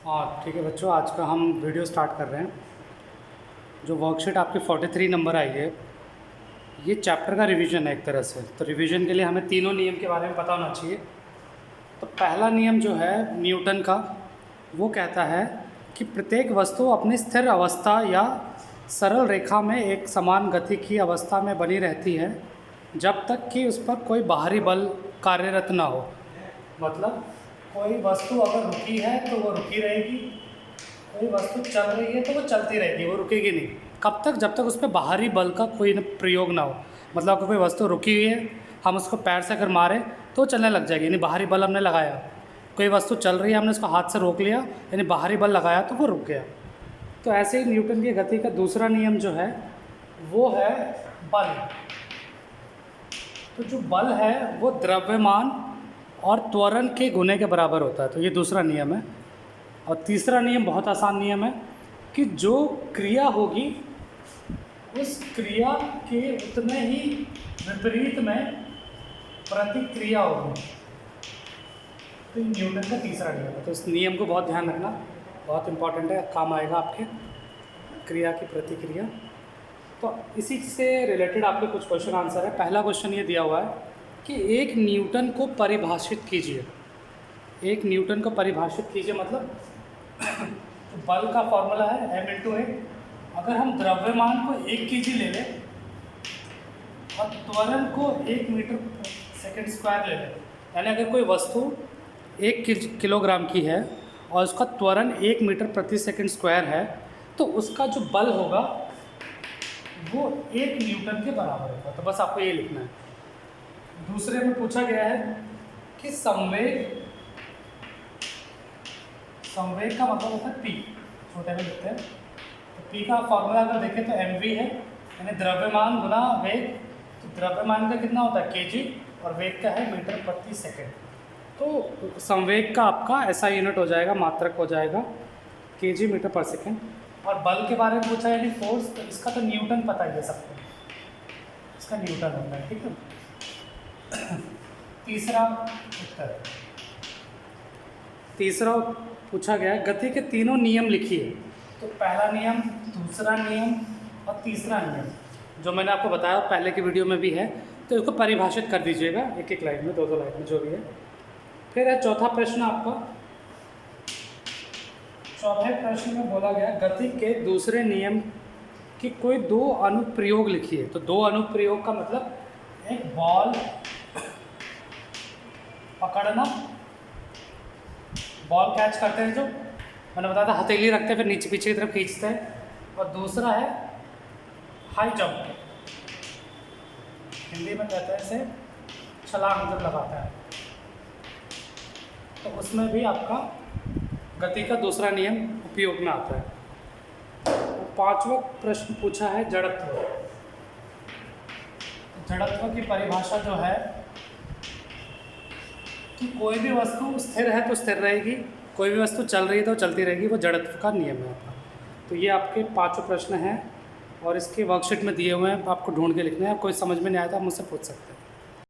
हाँ ठीक है बच्चों, आज का हम वीडियो स्टार्ट कर रहे हैं। जो वर्कशीट आपकी 43 नंबर आई है, ये चैप्टर का रिवीजन है एक तरह से। तो रिवीजन के लिए हमें तीनों नियम के बारे में पता होना चाहिए। तो पहला नियम जो है न्यूटन का, वो कहता है कि प्रत्येक वस्तु अपनी स्थिर अवस्था या सरल रेखा में एक समान गति की अवस्था में बनी रहती है जब तक कि उस पर कोई बाहरी बल कार्यरत ना हो। मतलब कोई वस्तु अगर रुकी है तो वो रुकी रहेगी, कोई वस्तु चल रही है तो वो चलती रहेगी, वो रुकेगी नहीं। कब तक? जब तक उस पर बाहरी बल का कोई प्रयोग ना हो। मतलब अगर कोई वस्तु रुकी हुई है, हम उसको पैर से अगर मारें तो वो चलने लग जाएगी, यानी बाहरी बल हमने लगाया। कोई वस्तु चल रही है, हमने उसको हाथ से रोक लिया, यानी बाहरी बल लगाया तो वो रुक गया। तो ऐसे ही न्यूटन की गति का दूसरा नियम जो है वो है बल। तो जो बल है वो द्रव्यमान और त्वरण के गुणे के बराबर होता है। तो ये दूसरा नियम है। और तीसरा नियम बहुत आसान नियम है कि जो क्रिया होगी उस क्रिया के उतने ही विपरीत में प्रतिक्रिया होगी। तो ये न्यूटन का तीसरा नियम है। तो इस नियम को बहुत ध्यान रखना, बहुत इंपॉर्टेंट है, काम आएगा आपके क्रिया की प्रतिक्रिया। तो इसी से रिलेटेड आपके कुछ क्वेश्चन आंसर है। पहला क्वेश्चन ये दिया हुआ है कि एक न्यूटन को परिभाषित कीजिए। एक न्यूटन को परिभाषित कीजिए मतलब तो बल का फॉर्मूला है m × a। अगर हम द्रव्यमान को 1 kg ले लें और त्वरण को 1 मीटर/सेकंड² ले लें, यानी अगर कोई वस्तु 1 किलोग्राम की है और उसका त्वरण 1 मीटर/सेकंड² है, तो उसका जो बल होगा वो 1 न्यूटन के बराबर होगा। तो बस आपको ये लिखना है। दूसरे में पूछा गया है कि संवेग का मतलब होता है P, छोटे में लिखते हैं। तो P का फॉर्मूला अगर देखें तो mv है, यानी द्रव्यमान गुना वेग। तो द्रव्यमान का कितना होता है kg और वेग का है मीटर/सेकंड। तो संवेग का आपका ऐसा यूनिट हो जाएगा, मात्रक हो जाएगा kg मीटर/सेकंड। और बल के बारे में पूछा यानी फोर्स, तो इसका तो न्यूटन पता ही है सबको, इसका न्यूटन होता है। ठीक है। तीसरा पूछा गया गति के तीनों नियम लिखिए। तो पहला नियम, दूसरा नियम और तीसरा नियम जो मैंने आपको बताया पहले की वीडियो में भी है, तो इसको परिभाषित कर दीजिएगा एक एक लाइन में, दो दो लाइन में, जो भी है। फिर है चौथा प्रश्न आपका। चौथे प्रश्न में बोला गया गति के दूसरे नियम की कोई 2 अनुप्रयोग लिखिए। तो 2 अनुप्रयोग का मतलब एक बॉल पकड़ना, बॉल कैच करते हैं जो मैंने बताया था, हथेली रखते हैं फिर नीचे पीछे की तरफ खींचते हैं। और दूसरा है हाई जंप, हिंदी में कहते हैं इसे छलांग जब लगाता है। तो उसमें भी आपका गति का दूसरा नियम उपयोग में आता है। पांचवा प्रश्न पूछा है जड़त्व। जड़त्व की परिभाषा जो है कि कोई भी वस्तु स्थिर है तो स्थिर रहेगी, कोई भी वस्तु चल रही है तो चलती रहेगी, वो जड़त्व का नियम है आपका। तो ये आपके 5 प्रश्न हैं और इसके वर्कशीट में दिए हुए हैं, आपको ढूंढ के लिखने हैं। कोई समझ में नहीं आया तो आप मुझसे पूछ सकते हैं।